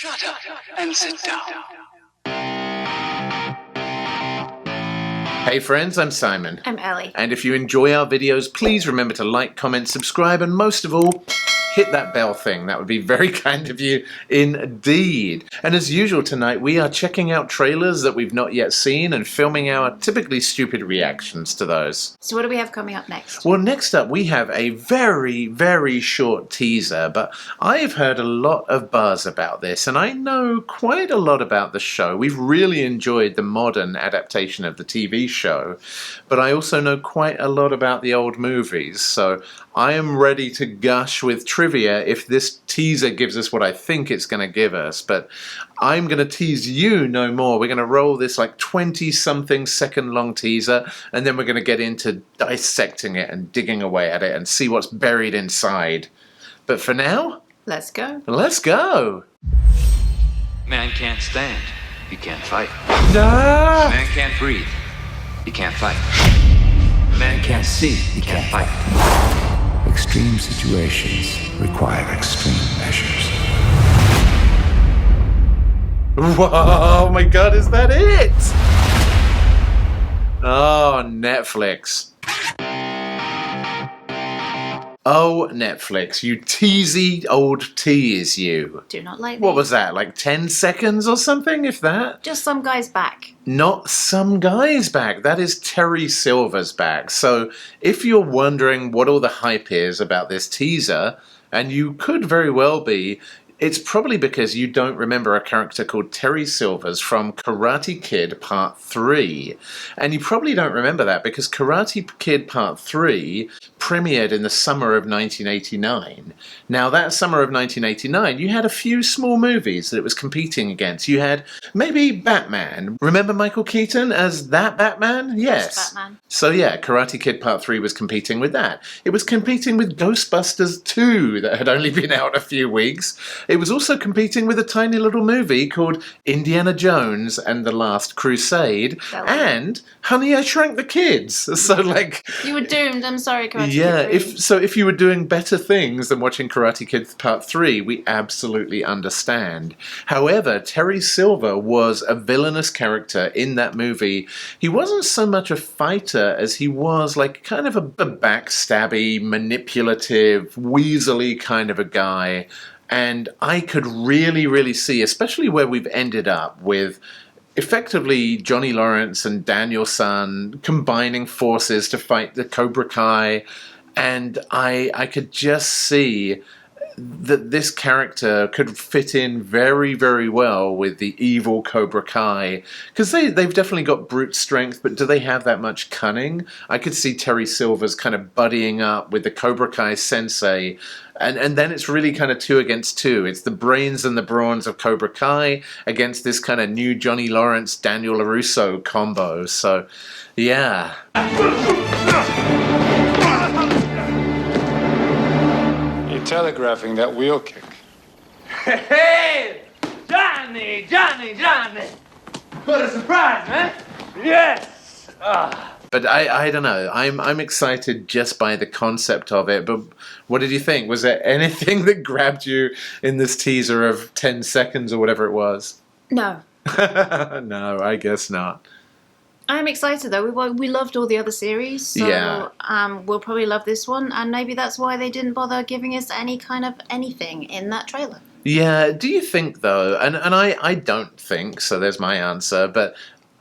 Shut up and sit down. Hey friends, I'm Simon. I'm Ellie. And if you enjoy our videos, please remember to like, comment, subscribe, and most of all, hit that bell thing. That would be very kind of you indeed. And as usual tonight, we are checking out trailers that we've not yet seen and filming our typically stupid reactions to those. So what do we have coming up next? Well, next up we have a very, very short teaser, but I've heard a lot of buzz about this, and I know quite a lot about the show. We've really enjoyed the modern adaptation of the TV show, but I also know quite a lot about the old movies, so I am ready to gush with trivia if this teaser gives us what I think it's going to give us, but I'm going to tease you no more. We're going to roll this like 20-something second long teaser, and then we're going to get into dissecting it and digging away at it and see what's buried inside. But for now, Let's go. let's go! Man can't stand, you can't fight. Ah! Man can't breathe, you can't fight. Man can't see, you can't fight. Extreme situations require extreme measures. Whoa, oh my god, is that it? Oh, Netflix. Oh, Netflix, you teasy old tease, you. Do not like What these. was that, like 10 seconds or something, if that? Just some guy's back. Not some guy's back. That is Terry Silver's back. So if you're wondering what all the hype is about this teaser, and you could very well be, it's probably because you don't remember a character called Terry Silvers from Karate Kid Part 3. And you probably don't remember that because Karate Kid Part 3 premiered in the summer of 1989. Now, that summer of 1989, you had a few small movies that it was competing against. You had maybe Batman. Remember Michael Keaton as that Batman? Yes. Just Batman. So yeah, Karate Kid Part 3 was competing with that. It was competing with Ghostbusters 2 that had only been out a few weeks. It was also competing with a tiny little movie called Indiana Jones and the Last Crusade That one. and Honey, I Shrunk the Kids. So like... You were doomed. I'm sorry, Karate Yeah, Kid 3. if you were doing better things than watching Karate Kid Part 3, we absolutely understand. However, Terry Silver was a villainous character in that movie. He wasn't so much a fighter as he was like kind of a backstabby, manipulative, weaselly kind of a guy. And I could really, really see, especially where we've ended up with effectively Johnny Lawrence and Daniel San combining forces to fight the Cobra Kai, and I could just see that this character could fit in very, very well with the evil Cobra Kai, because they've definitely got brute strength, but do they have that much cunning? I could see Terry Silver's kind of buddying up with the Cobra Kai sensei, and then it's really kind of 2 against 2. It's the brains and the brawns of Cobra Kai against this kind of new Johnny Lawrence, Daniel LaRusso combo, so yeah. You're telegraphing that wheel kick. Hey, Johnny, Johnny, Johnny! What a surprise, man! Yes! But I don't know. I'm excited just by the concept of it. But what did you think? Was there anything that grabbed you in this teaser of 10 seconds or whatever it was? No. No, I guess not. I'm excited though. We loved all the other series, so Yeah. We'll probably love this one, and maybe that's why they didn't bother giving us any kind of anything in that trailer. Yeah, do you think though, and I don't think, so there's my answer, but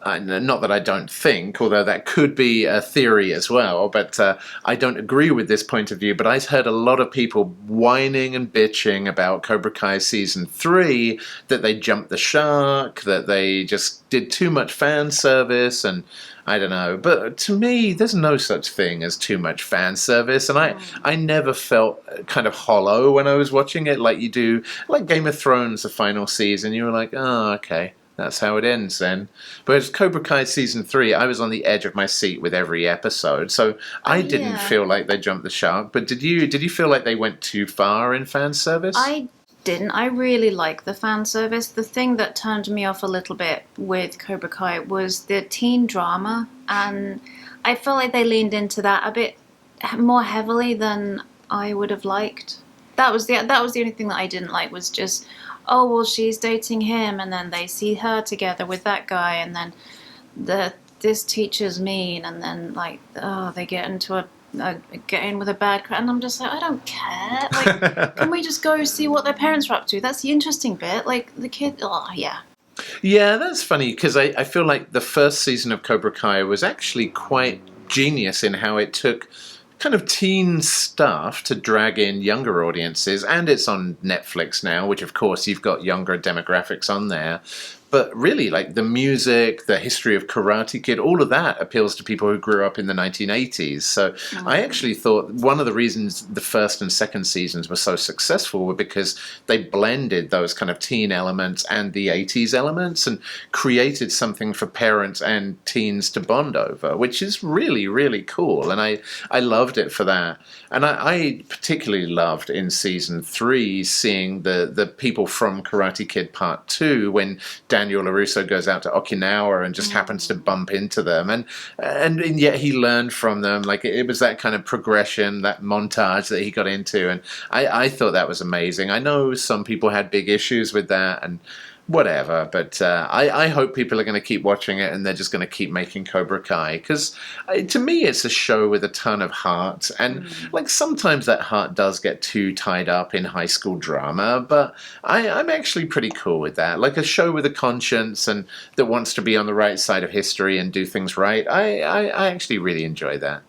not that I don't think, although that could be a theory as well, but I don't agree with this point of view, but I heard a lot of people whining and bitching about Cobra Kai Season 3, that they jumped the shark, that they just did too much fan service, and I don't know, but to me, there's no such thing as too much fan service, and I never felt kind of hollow when I was watching it like you do, like Game of Thrones, the final season, you were like, oh, okay. That's how it ends then. But as Cobra Kai Season 3, I was on the edge of my seat with every episode, so I didn't feel like they jumped the shark. But did you feel like they went too far in fan service? I didn't. I really like the fan service. The thing that turned me off a little bit with Cobra Kai was the teen drama, and I felt like they leaned into that a bit more heavily than I would have liked. That was the only thing that I didn't like, was just oh, well, she's dating him, and then they see her together with that guy, and then this teacher's mean, and then like, oh, they get into get in with a bad crowd, and I'm just like, I don't care. Like, can we just go see what their parents are up to? That's the interesting bit. Like the kid, oh yeah. Yeah, that's funny because I feel like the first season of Cobra Kai was actually quite genius in how it took kind of teen stuff to drag in younger audiences, and it's on Netflix now, which of course you've got younger demographics on there. But really, like the music, the history of Karate Kid, all of that appeals to people who grew up in the 1980s. So I actually thought one of the reasons the first and second seasons were so successful were because they blended those kind of teen elements and the 80s elements and created something for parents and teens to bond over, which is really, really cool. And I loved it for that. And I particularly loved in season 3 seeing the people from Karate Kid Part 2 when Daniel LaRusso goes out to Okinawa and just happens to bump into them, and yet he learned from them. Like it was that kind of progression, that montage that he got into, and I thought that was amazing. I know some people had big issues with that and whatever, but I hope people are going to keep watching it and they're just going to keep making Cobra Kai, because to me it's a show with a ton of heart, and like sometimes that heart does get too tied up in high school drama, but I'm actually pretty cool with that. Like a show with a conscience and that wants to be on the right side of history and do things right. I actually really enjoy that.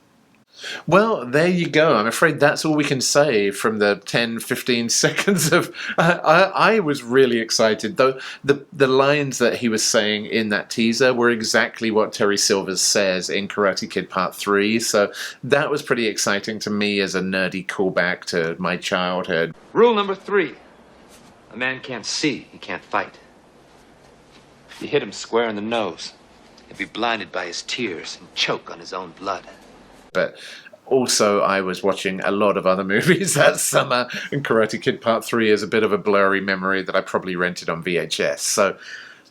Well, there you go. I'm afraid that's all we can say from the 10, 15 seconds of... I was really excited, though the lines that he was saying in that teaser were exactly what Terry Silver says in Karate Kid Part 3, so that was pretty exciting to me as a nerdy callback to my childhood. Rule number 3. A man can't see, he can't fight. If you hit him square in the nose, he'll be blinded by his tears and choke on his own blood. But also I was watching a lot of other movies that summer, and Karate Kid Part 3 is a bit of a blurry memory that I probably rented on VHS. So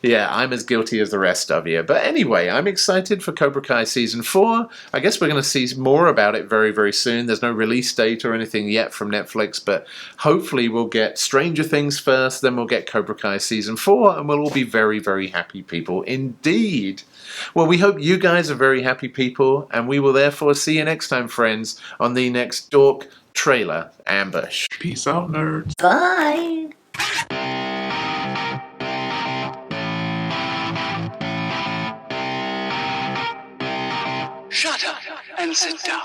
yeah, I'm as guilty as the rest of you. But anyway, I'm excited for Cobra Kai Season 4. I guess we're going to see more about it very, very soon. There's no release date or anything yet from Netflix, but hopefully we'll get Stranger Things first, then we'll get Cobra Kai Season 4, and we'll all be very, very happy people indeed. Well, we hope you guys are very happy people, and we will therefore see you next time, friends, on the next Dork Trailer Ambush. Peace out, nerds. Bye. Shut up and sit down.